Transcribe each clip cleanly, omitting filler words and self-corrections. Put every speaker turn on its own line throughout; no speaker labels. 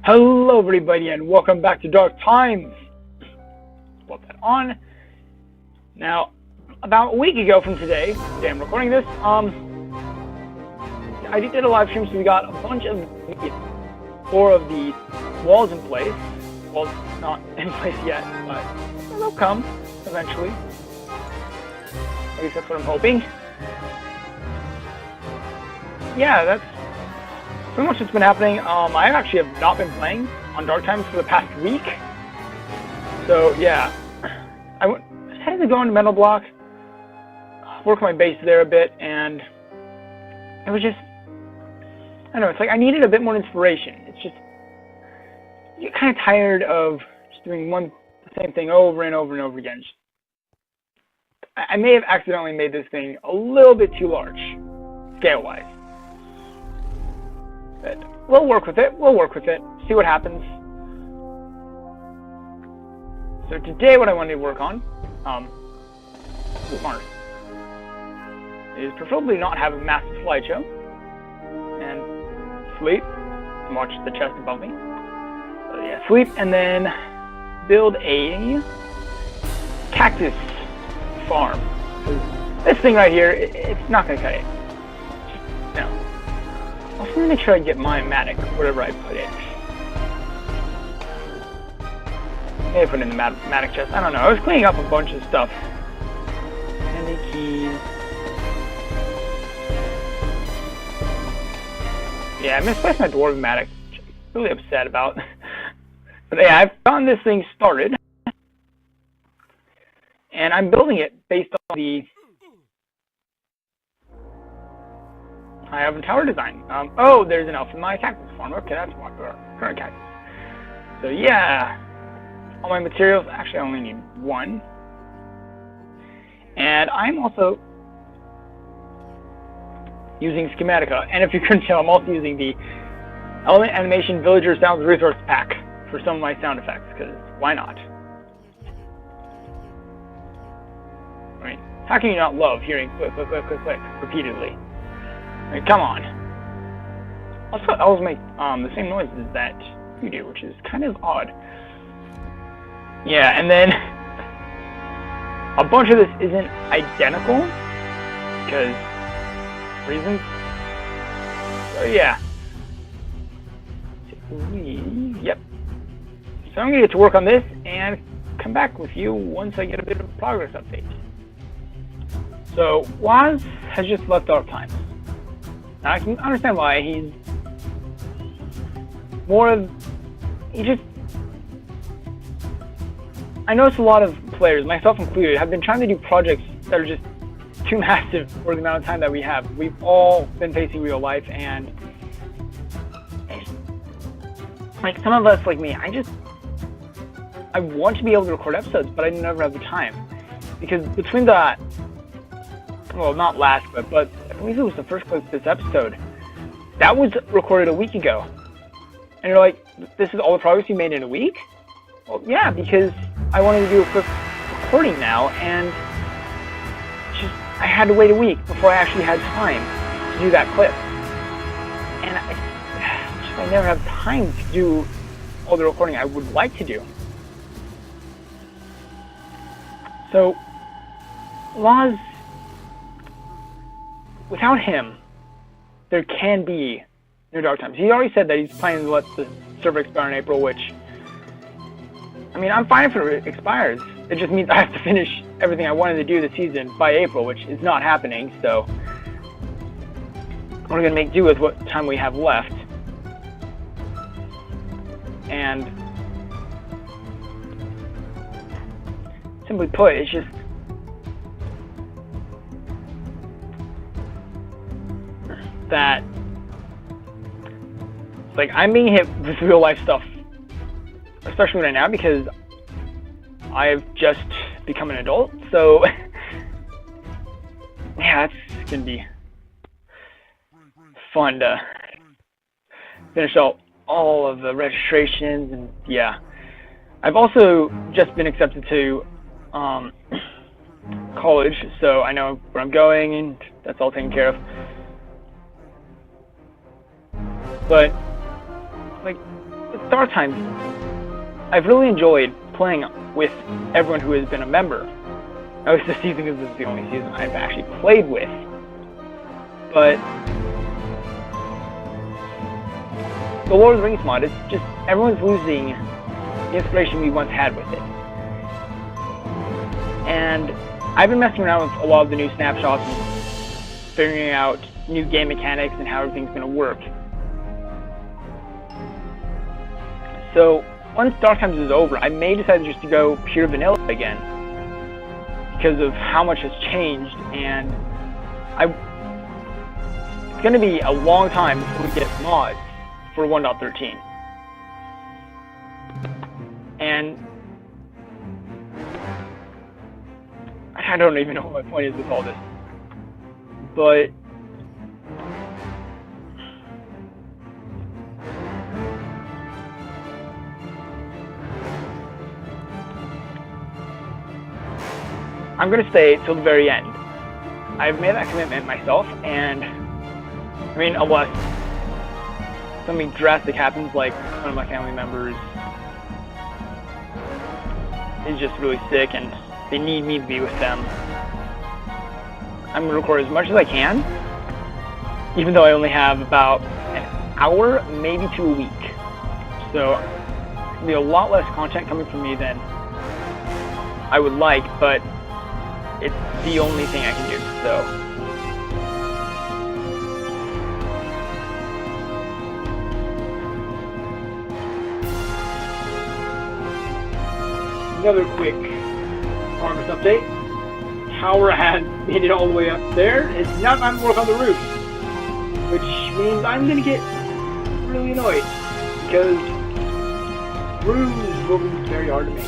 Hello everybody and welcome back to Dark Times. Put that on. Now, about a week ago from today I'm recording this, I did a live stream, so we got a bunch of 4 of the walls in place. Well, not in place yet, but they'll come eventually. At least that's what I'm hoping. Yeah, that's pretty much what's been happening. I actually have not been playing on Dark Times for the past week. So yeah, I had to go into Metal Block, work my base there a bit, and it was just, I don't know, it's like I needed a bit more inspiration. It's just, you're kind of tired of just doing the same thing over and over and over again. I may have accidentally made this thing a little bit too large, scale-wise. But we'll work with it, see what happens. So today what I wanted to work on, Mars, is preferably not have a massive slideshow, and sleep, and watch the chest above me. So yeah, sleep, and then build a cactus farm. This thing right here, it's not going to cut it. No. I'm going to make sure I get my matic, whatever I put in. Maybe put in the matic chest. I don't know. I was cleaning up a bunch of stuff. Candy keys. Yeah, I misplaced my dwarven matic, which I'm really upset about. But yeah, I've gotten this thing started. And I'm building it based on the I have a tower design. Oh, there's an elf in my cactus farm. Okay, that's my current cactus. So yeah, all my materials. Actually, I only need 1. And I'm also using Schematica. And if you couldn't tell, I'm also using the Element Animation Villager Sounds Resource Pack for some of my sound effects, because why not? I mean, how can you not love hearing click, click, click, click, click repeatedly? I mean, come on. Also, I always make the same noises that you do, which is kind of odd. Yeah, and then a bunch of this isn't identical because reasons. So yeah. Yep. So I'm gonna get to work on this and come back with you once I get a bit of a progress update. So Woz has just left Dark Times. Now I can understand why. He's more of, I notice a lot of players, myself included, have been trying to do projects that are just too massive for the amount of time that we have. We've all been facing real life, and like some of us, like me, I want to be able to record episodes, but I never have the time. Because between the, well, not last, but I believe it was the first clip of this episode, that was recorded a week ago. And you're like, this is all the progress you made in a week? Well, yeah, because I wanted to do a quick recording now, and I had to wait a week before I actually had time to do that clip. And I never have time to do all the recording I would like to do. So, Woz, without him, there can be no Dark Times. He already said that he's planning to let the server expire in April, which, I mean, I'm fine if it expires. It just means I have to finish everything I wanted to do this season by April, which is not happening, so we're going to make do with what time we have left. And simply put, it's just that, like, I'm being hit with real life stuff, especially right now because I've just become an adult, so yeah, it's gonna be fun to finish all of the registrations, and yeah, I've also just been accepted to college, so I know where I'm going, and that's all taken care of. But like, start times, I've really enjoyed playing with everyone who has been a member. At least this season, because this is the only season I've actually played with. But the Lord of the Rings mod, it's just everyone's losing the inspiration we once had with it. And I've been messing around with a lot of the new snapshots and figuring out new game mechanics and how everything's going to work. So once Dark Times is over, I may decide just to go pure vanilla again because of how much has changed, and it's going to be a long time before we get mods for 1.13. And I don't even know what my point is with all this, but I'm going to stay till the very end. I've made that commitment myself, and I mean, unless something drastic happens, like one of my family members is just really sick and they need me to be with them, I'm going to record as much as I can, even though I only have about an hour, maybe to a week. So there'll be a lot less content coming from me than I would like, but it's the only thing I can do, so. Another quick progress update. Tower has made it all the way up there. It's now time to work on the roof, which means I'm gonna get really annoyed because roofs will be very hard to make.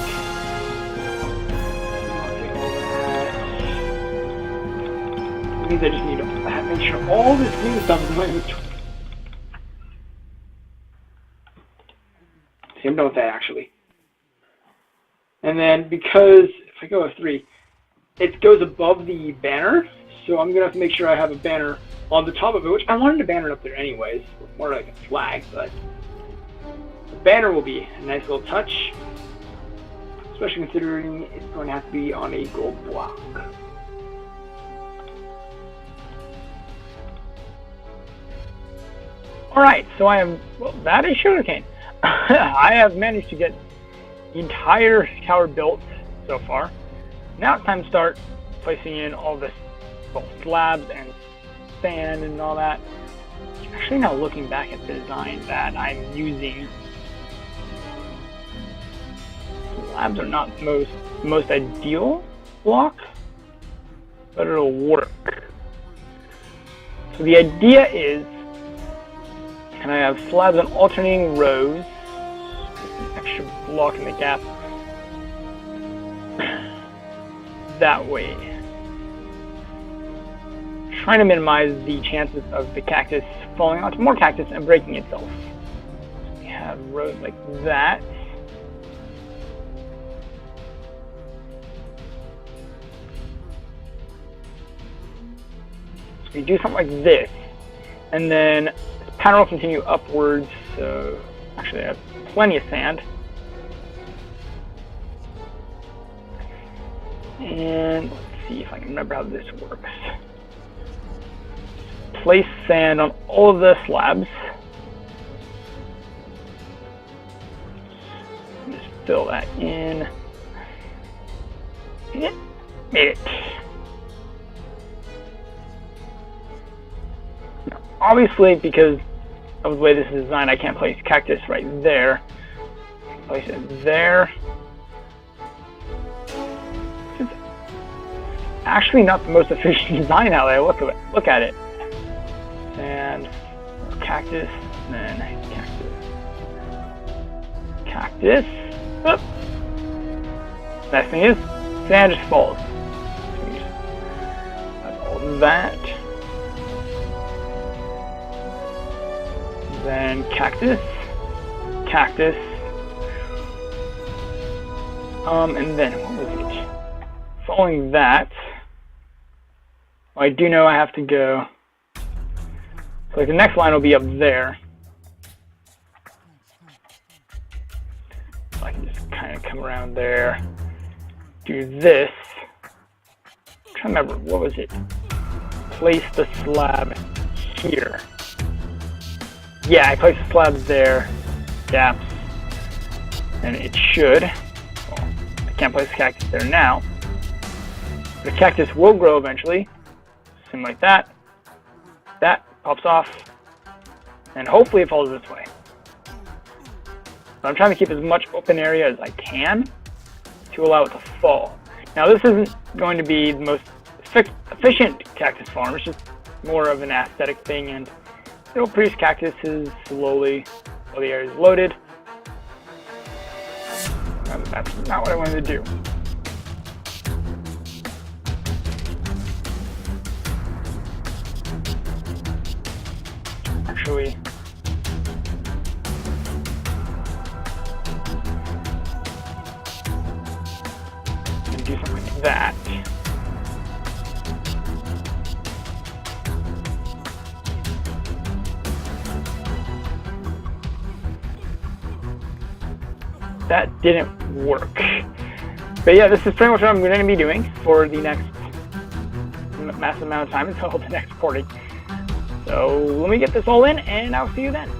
It means I just need to make sure all this new stuff is in my inventory. See, I'm done with that actually. And then because if I go F3, it goes above the banner, so I'm gonna have to make sure I have a banner on the top of it, which I wanted a banner up there anyways, more like a flag, but the banner will be a nice little touch, especially considering it's going to have to be on a gold block. Alright, so I am, well, that is sugarcane. I have managed to get the entire tower built so far. Now it's time to start placing in all this, well, slabs and sand and all that. Actually, now looking back at the design that I'm using, slabs are not the most ideal block, but it'll work. So the idea is, can I have slabs on alternating rows, an extra block in the gap, that way. Trying to minimize the chances of the cactus falling onto more cactus and breaking itself. So we have rows like that. So we do something like this, and then this pattern will continue upwards. So actually, I have plenty of sand. And let's see if I can remember how this works. Place sand on all of the slabs. Just fill that in. Yeah, made it. Now, obviously, because of the way this is designed, I can't place cactus right there. Place it there. Actually not the most efficient design now that I look at it. And cactus, and then cactus. Cactus. Oop. Nice thing is, sand just falls. That's all that. Then cactus. Cactus. And then what was it? Following that, I do know I have to go, so like the next line will be up there. kind of come around there. Do this. I'm trying to remember, what was it? Place the slab here. Yeah, I placed the slabs there. Gaps. And it should. Well, I can't place the cactus there now. The cactus will grow eventually. Something like that. That pops off. And hopefully it falls this way. So I'm trying to keep as much open area as I can to allow it to fall. Now this isn't going to be the most efficient cactus farm. It's just more of an aesthetic thing, and it'll produce cactuses slowly while the area is loaded. That's not what I wanted to do. Actually, do something like that. That didn't work. But yeah, this is pretty much what I'm going to be doing for the next massive amount of time until the next recording. So let me get this all in, and I'll see you then.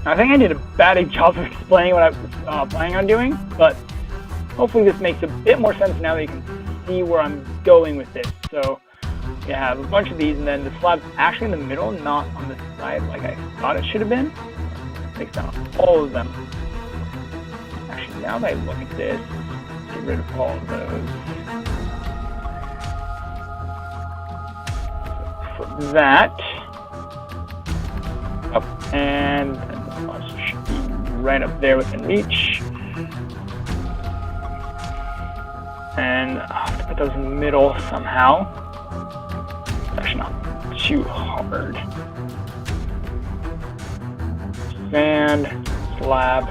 I think I did a bad job of explaining what I was planning on doing, but hopefully this makes a bit more sense now that you can see where I'm going with this. So you have a bunch of these, and then the slab's actually in the middle, not on the side like I thought it should have been. Takes down all of them. Actually, now that I look at this, get rid of all of those. So for that, up, and this also should be right up there within reach. And I'll have to put those in the middle somehow. It's actually not too hard. Sand, slab,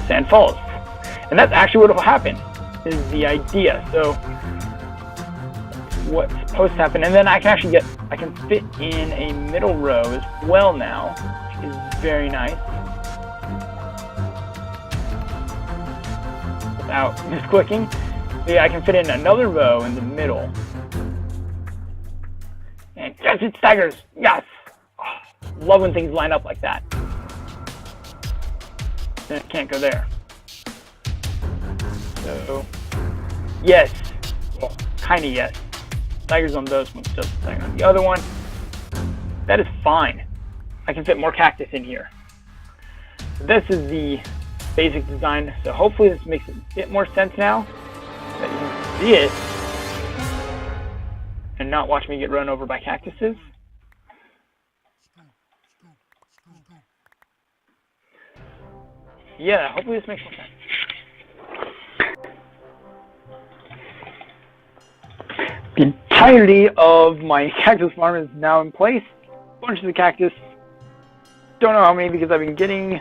sand falls. And that's actually what will happen, is the idea. So what's supposed to happen, and then I can actually I can fit in a middle row as well now, which is very nice. Without misclicking. So yeah, I can fit in another row in the middle. And yes, it staggers! Yes! Oh, love when things line up like that. Then it can't go there. So, yes. Well, kinda yes. Staggers on those ones, just stagger on the other one. That is fine. I can fit more cactus in here. So this is the basic design, so hopefully this makes a bit more sense now that you can see it and not watch me get run over by cactuses. Yeah, hopefully this makes more sense. The entirety of my cactus farm is now in place. Bunches of cactus. Don't know how many because I've been getting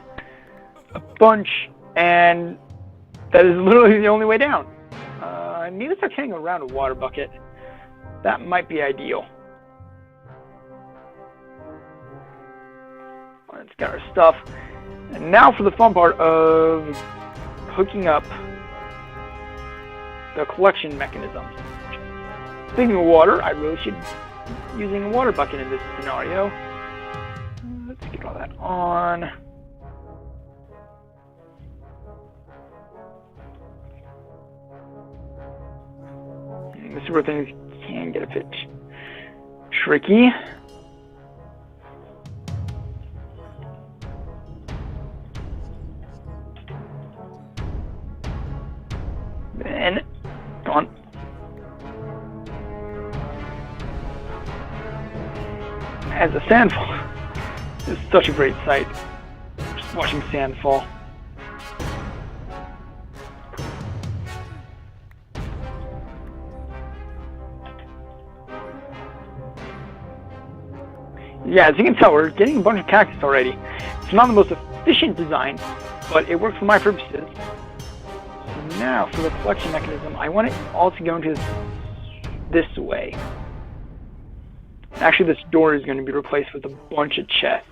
a bunch, and that is literally the only way down. I need to start carrying around a water bucket. That might be ideal. Let's get our stuff. And now for the fun part of hooking up the collection mechanisms. Speaking of water, I really should be using a water bucket in this scenario. Let's get all that on. This is where things can get a bit tricky. Then, come on. As a sand fall, this is such a great sight. Just watching sand fall. Yeah, as you can tell, we're getting a bunch of cactus already. It's not the most efficient design, but it works for my purposes. So now, for the collection mechanism, I want it all to go into this way. Actually, this door is going to be replaced with a bunch of chests.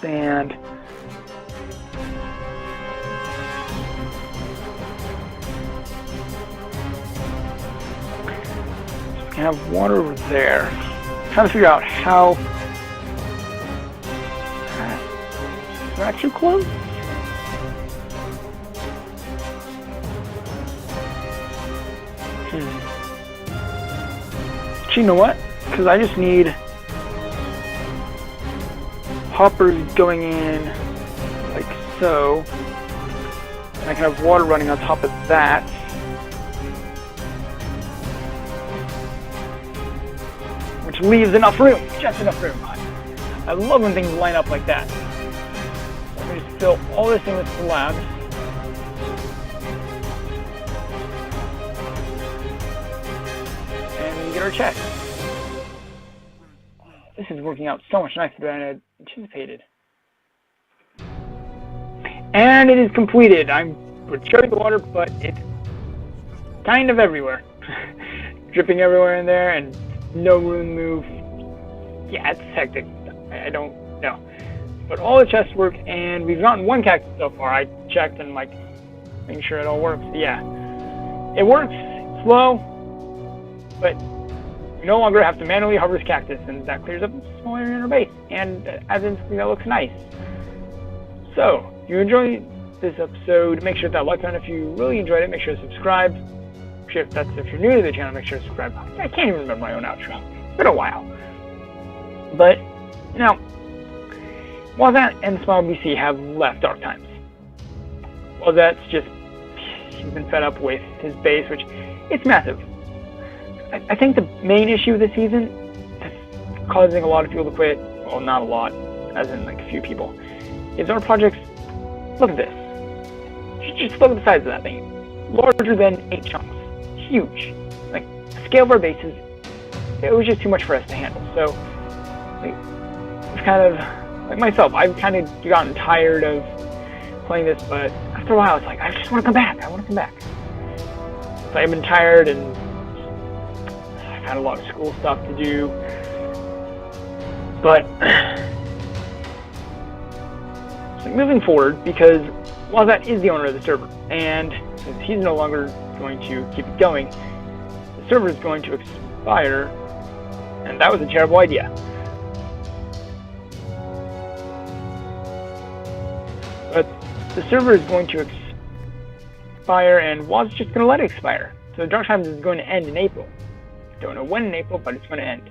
sand. So we can have water over there. I'm trying to figure out how. Is that too close? Actually, you know what? Because I just need hoppers going in like so. And I can have water running on top of that. Which leaves enough room, just enough room. I love when things line up like that. So I'm going to just fill all this in with slabs. And we get our check. This is working out so much nicer than I had anticipated. And it is completed. I'm showing the water, but it's kind of everywhere. Dripping everywhere in there and no room to move. Yeah, it's hectic. I don't know. But all the chests work, and we've gotten one cactus so far. I checked and like making sure it all works. Yeah, it works. It's slow, but we no longer have to manually harvest cactus, and that clears up a small area in our base and adds in something that looks nice. So, if you enjoyed this episode, make sure to hit that like button. If you really enjoyed it, make sure to subscribe. If you're new to the channel, make sure to subscribe. I can't even remember my own outro. It's been a while. But, you know, Wozat and SmileBC have left Dark Times. Wozat's he's been fed up with his base, which, it's massive. I think the main issue this season that's causing a lot of people to quit, well, not a lot, as in like a few people, is our projects. Look at this. Just look at the size of that thing. Larger than 8 chunks. Huge. Like, the scale of our bases, it was just too much for us to handle. So, like, it's kind of, like myself, I've kind of gotten tired of playing this, but after a while, it's like, I just want to come back. I want to come back. So I've been tired, and I've had a lot of school stuff to do. But, so moving forward, because Wozat is the owner of the server, and since he's no longer going to keep it going, the server is going to expire, and that was a terrible idea. But the server is going to expire, and Wozat's just going to let it expire. So Dark Times is going to end in April. Don't know when in April, but it's going to end.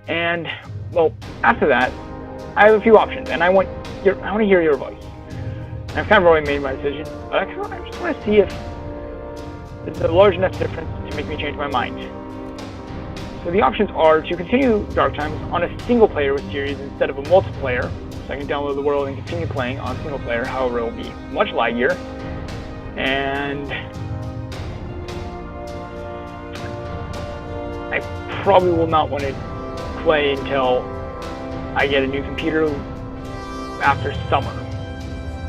And, well, after that, I have a few options, and I want to hear your voice. And I've kind of already made my decision, but I just want to see if there's a large enough difference to make me change my mind. So the options are to continue Dark Times on a single player series instead of a multiplayer, so I can download the world and continue playing on single player. However, it will be much laggier, and I probably will not want to play until I get a new computer after summer.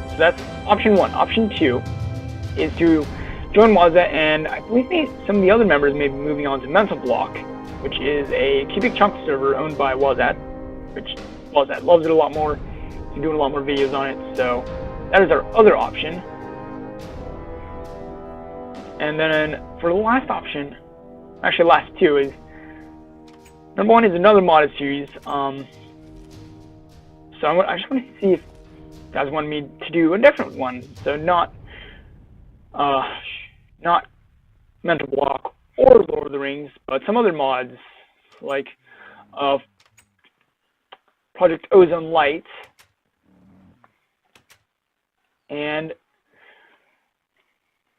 So that's option 1. Option 2 is to join Wozat, and I believe some of the other members may be moving on to Mental Block, which is a cubic chunk server owned by Wozat, which Wozat loves it a lot more. He's doing a lot more videos on it, so that is our other option. And then for the last option, actually last two, is number 1 is another modded series. So I just want to see if you guys want me to do a different one. So not Mental Block or Lord of the Rings, but some other mods like Project Ozone Light, and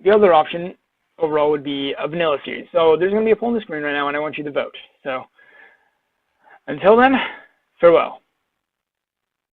the other option overall would be a vanilla series. So there's going to be a poll on the screen right now, and I want you to vote. So until then, farewell.